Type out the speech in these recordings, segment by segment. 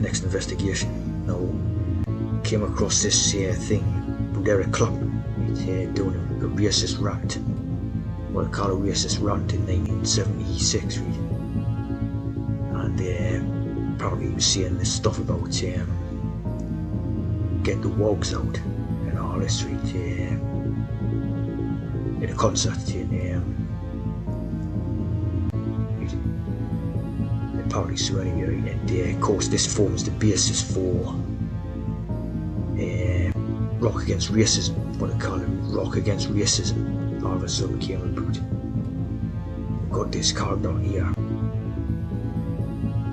next investigation. Now, came across this thing with Eric Clapton doing a racist rant. What I call a racist rant in 1976, really. And probably he was saying this stuff about get the wogs out and all this, right? In a concert in apparently so anyway, and of course this forms the basis for rock against racism, what I call it, rock against racism. All of a sudden came about. We've got this character here,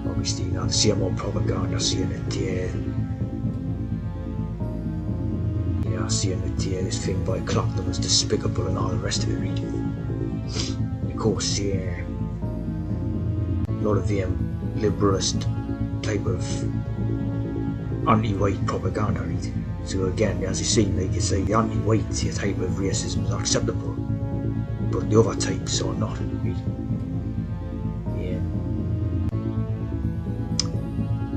obviously not the same old propaganda saying that saying that this thing by Clapton was despicable and all the rest of it, right? Of course, a lot of the liberalist type of anti-white propaganda, right? So again, as you see, like you say, the anti-white type of racism is acceptable, but the other types are not, right?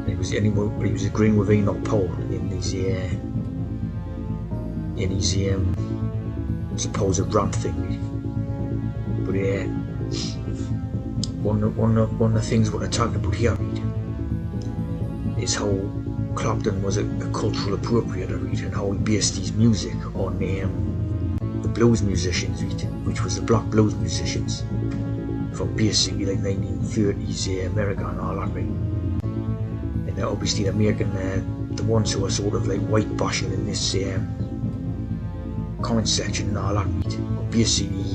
He was agreeing with Enoch Powell in his supposed rant thing, right? But one of the things what I talked about here, right, is how Clapton was a cultural appropriator, right, and how he based his music on the blues musicians, right, which was the black blues musicians from basically like 1930s America and all that, right. And obviously they're making the ones who are sort of like white bashing in this comment section and all that, right, but basically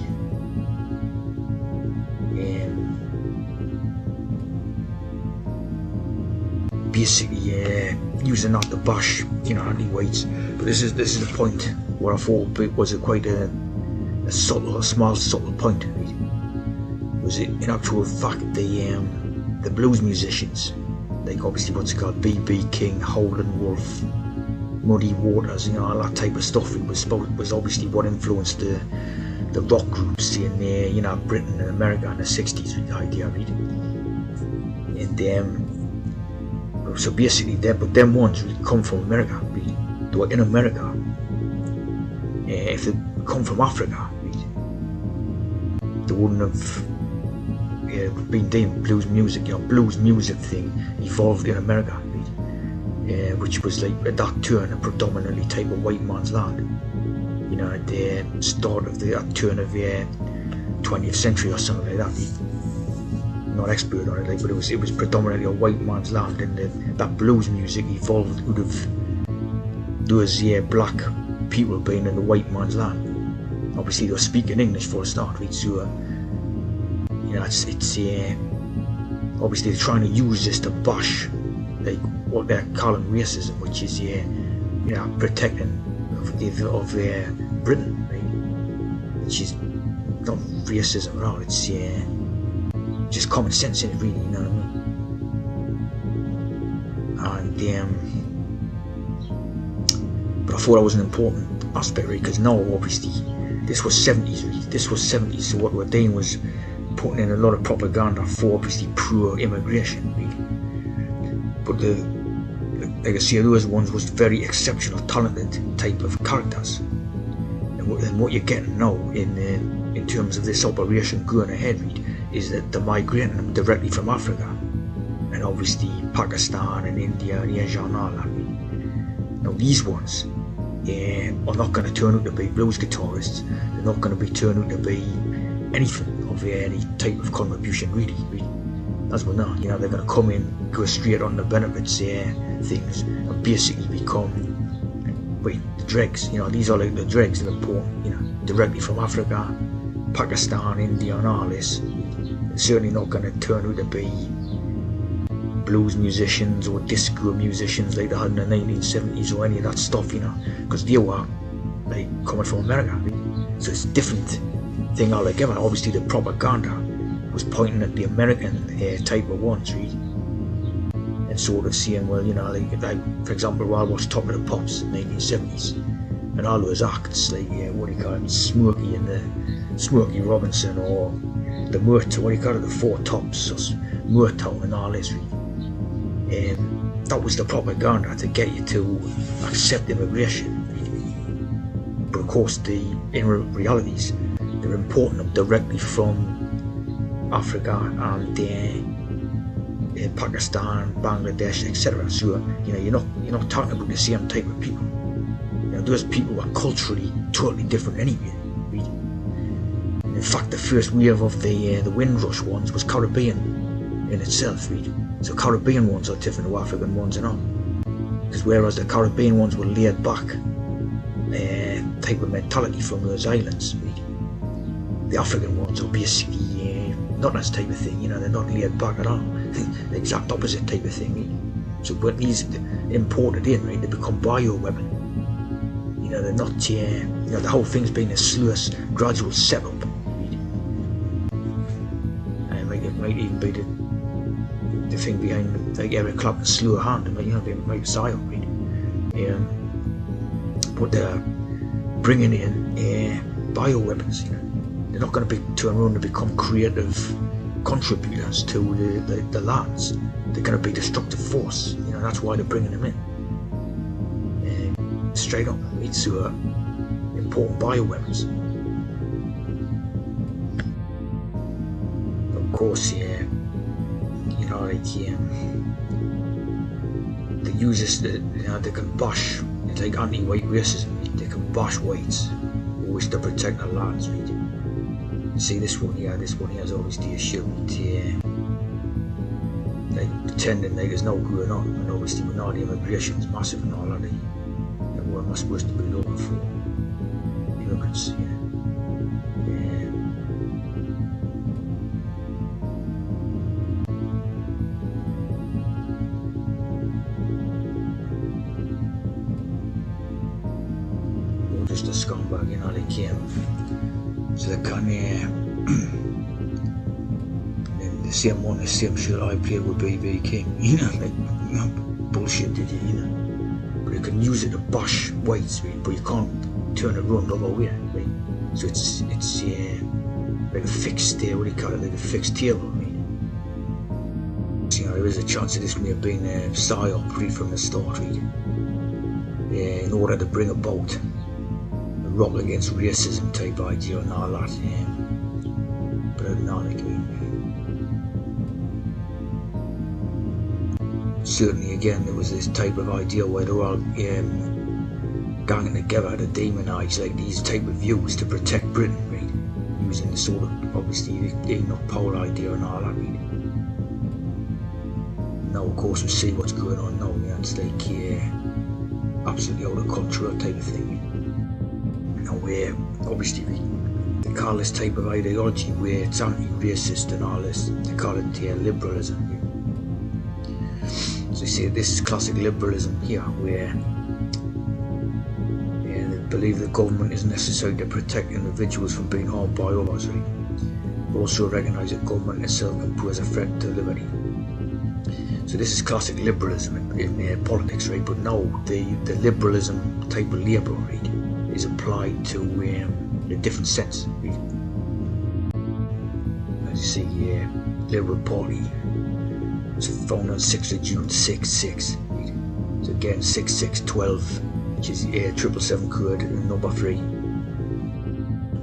using that to bash, anti-whites. But this is the point where I thought it was quite a small subtle point, right? Was it in actual fact the blues musicians, like obviously what's it called, B.B. King, Howlin' Wolf, Muddy Waters, all that type of stuff. It was obviously what influenced the rock groups in Britain and America in the 60s, with the idea, right? And so basically, them ones really come from America, right? They were in America. If they come from Africa, right, they wouldn't have been doing blues music. Blues music thing evolved in America, right? Which was like at that turn a predominantly type of white man's land. At the start of that turn of the 20th century or something like that. Right? Not expert on it, but it was predominantly a white man's land, and that blues music evolved out of those black people being in the white man's land. Obviously they were speaking English for a start, right? So it's obviously they're trying to use this to bash like what they're calling racism, which is protecting of Britain, right? Which is not racism at all. It's just common sense in it, really, you know what I mean? And but I thought that was an important aspect, right? Because now obviously this was 70s, really. This was 70s, so what we're doing was putting in a lot of propaganda for obviously pro-immigration, right? But like I say, those ones was very exceptional, talented type of characters. And what you're getting now in terms of this operation going ahead, right, is that they're migrating them directly from Africa and obviously Pakistan and India and Asia and all that. Now these ones are not going to turn out to be blues guitarists. They're not going to be turning out to be anything of any type of contribution, really. As well, not. They're going to come in, go straight on the benefits things, and basically become the dregs. These are like the dregs that are born, directly from Africa, Pakistan, India, and all this. Certainly not going to turn out to be blues musicians or disco musicians like they had in the 1970s or any of that stuff, because they were like coming from America, right? So it's a different thing altogether. Obviously the propaganda was pointing at the American type of ones, right? And sort of saying, well, like for example, while I watched Top of the Pops in the 1970s, and all those acts like Smokey and the Smokey Robinson, or the Motown, the Four Tops, or Motown and all this, right? That was the propaganda to get you to accept immigration. But of course, in realities, they're importing them directly from Africa and Pakistan, Bangladesh, etc. So you're not talking about the same type of people. Those people are culturally totally different anyway. Really. In fact, the first wave of the Windrush ones was Caribbean in itself. Really. So Caribbean ones are different to African ones and all. Because whereas the Caribbean ones were laid back type of mentality from those islands, really. The African ones are basically not that type of thing. They're not laid back at all. The exact opposite type of thing. Really. So when these imported in, right, they become bioweapon. They're not, the whole thing's been a slow, gradual setup. Really. And it might even be the thing behind, like Eric Clapton's slow hand. It might be a psyop, really. But they're bringing in bioweapons. They're not going to be turning around to become creative contributors to the lands. They're going to be destructive force. That's why they're bringing them in. Straight up, it's important bioweapons. Of course, they use this. They can bash. It's like anti-white racism. They can bash whites who wish to protect their lands. Right? You see this one here. This one here is obviously a shield. Like pretending like there's no going on, and obviously minority immigration is massive and all that. What am I supposed to be looking for? Immigrants, Or just a scumbag, they came. So they can, then the same shit I played with B.B. King, bullshit did you, But you can use it to bash whites, right? But you can't turn it around the other way, right? So it's like a fixed, what do you call it? Like a fixed table, right? There is a chance that this may have been a psyop right from the start, right? In order to bring about a rock against racism type idea and all that. But I don't know, certainly, again, there was this type of idea where they're all ganging together to demonise like these type of views to protect Britain, right? Using the sort of, obviously, the Enoch Powell idea and all that, right? Now, of course, we see what's going on now, it's like absolutely out of control type of thing. Where, obviously, they call this type of ideology where it's anti-racist and all this, they call it liberalism. So you see, this is classic liberalism here, where they believe the government is necessary to protect individuals from being harmed by others, right? But also recognise that government itself can pose a threat to liberty. So this is classic liberalism in politics, right? But now the liberalism type of labour, right, is applied to a different sense, right? As you see, Liberal Party was founded on 6th of June 6/6. Right? So again, 6/6/12, which is 777 code number 3.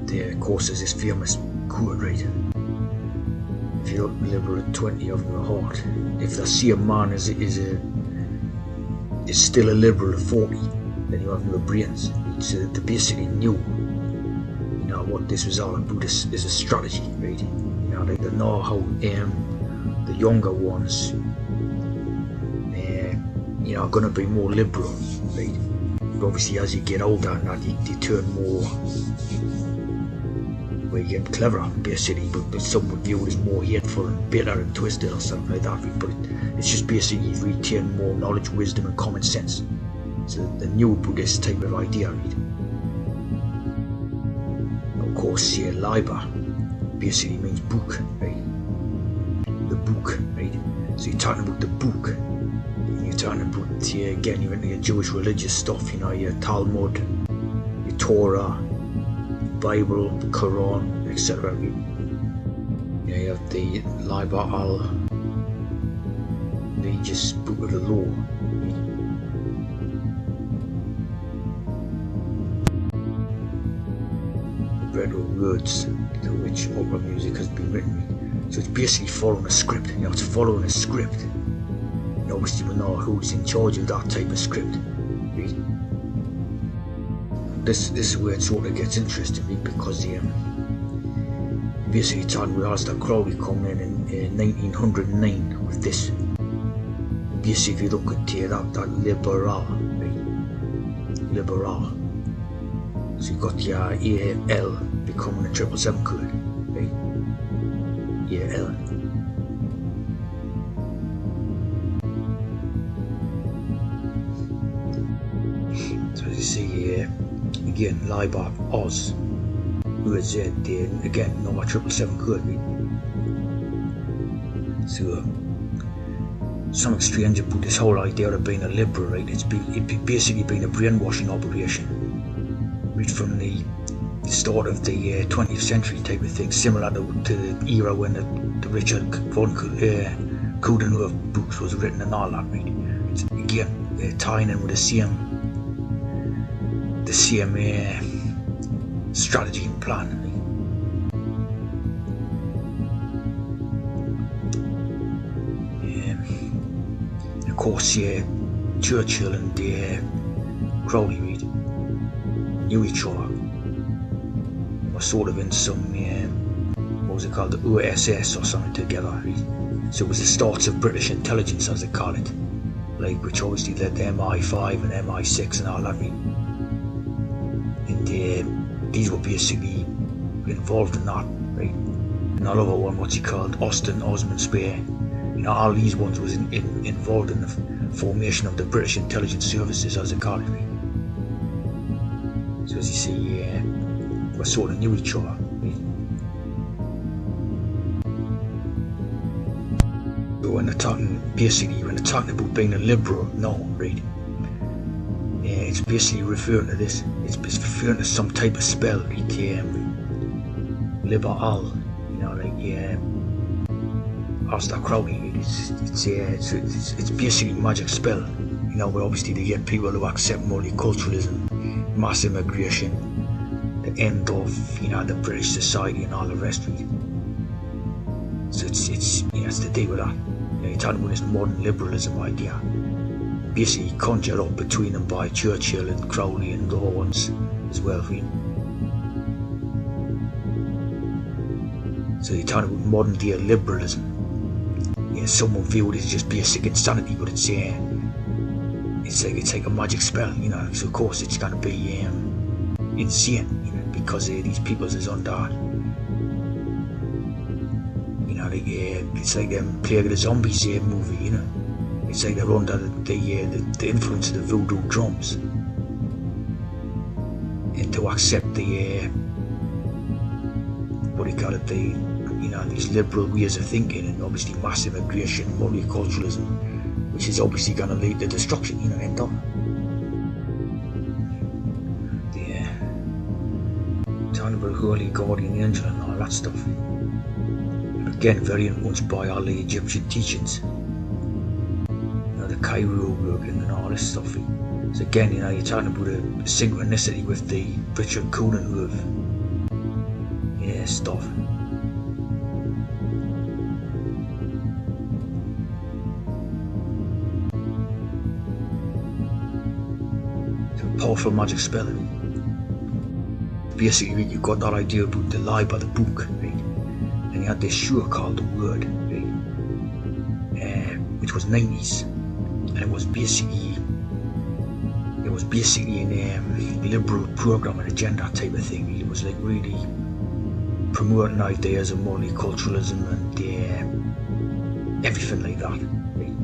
There, of course, is this famous quote, right? If you're not liberal at 20 of your heart, if the same man is still a liberal at 40, then you have no brains. So they basically knew, what this was all about is a strategy, right? They know how the younger ones, are going to be more liberal, right? But obviously, as you get older, and that you turn more, where you get cleverer, basically. But some would view it as more hateful and bitter and twisted or something like that. But it's just basically you retain more knowledge, wisdom, and common sense. So the new Buddhist type of idea, right? Of course, Liber basically means book, right? The book, right? So you're talking about the book. You're talking about, again, you're into your Jewish religious stuff, your Talmud, your Torah, Bible, the Quran, etc. You have the Liber al religious book of the law. Read the words to which opera music has been written. So it's basically following a script. It's following a script. And obviously we know who's in charge of that type of script. This is where it sort of gets interesting, because basically it's with Aleister Crowley coming in 1909 with this. Basically look at that liberal, liberal. So you got your AL becoming a 777 code, right? AL. So as you see here, again, Liber, Oz, UZ, again, number 777 code, right? So, something strange about this whole idea of being a liberal, right? It's basically been a brainwashing operation. Right from the start of the 20th century type of thing, similar to the era when the Richard von Coudenhove books was written and all that, right? It's, again, tying in with the same strategy and plan, right? Of course, Churchill and Crowley, right, knew each other. They were sort of in some, what was it called, the OSS or something together. Right? So it was the starts of British intelligence, as they call it, like, which obviously led to MI5 and MI6 and all that. Right? And these were basically involved in that. Right? Another one, what's he called, Austin Osman Spear. All these ones was involved in the formation of the British intelligence services, as they call it. Right? So as you see, we sort of knew each other. Right? So when they're talking about being a liberal, no, right? It's basically referring to this. It's referring to some type of spell, like liberal, like Aleister Crowley. It's basically a magic spell. But obviously to get people to accept multiculturalism, mass immigration, the end of the British society and all the rest of it. So it's to do with that. You're talking about this modern liberalism idea, basically conjured up between them by Churchill and Crowley and the other ones as well. So you're talking about modern day liberalism. Someone viewed it as just basic insanity, but it's like a magic spell, So of course it's going to be insane, because these people is under, it's like them Plague of the Zombies movie, It's like they're under the influence of the voodoo drums, and to accept the what do you call it, these liberal ways of thinking, and obviously mass immigration, multiculturalism, which is obviously going to lead to destruction, end up. Talking about holy guardian angel and all that stuff. Again, very influenced by all the Egyptian teachings. The Cairo working and all this stuff. So again, you're talking about a synchronicity with the Richard Coudenhove stuff. Powerful magic spell. Basically, you got that idea about the lie by the book, right? And you had this show called The Word, right? Which was 90s, and it was basically an liberal program and agenda type of thing. It was like really promoting ideas of multiculturalism and everything like that, right?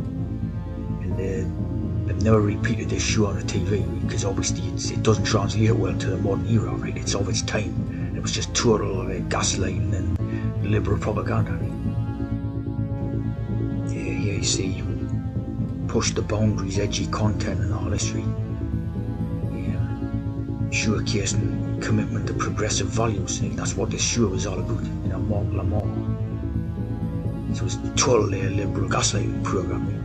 And they've never repeated this show on the TV, because obviously it doesn't translate well to the modern era, right? It's of its time. And it was just total gaslighting and liberal propaganda, right? Here you see push the boundaries, edgy content and all this, right? Showcasing commitment to progressive values. That's what this show was all about, Mark Lamar. So it was totally a liberal gaslighting program, right?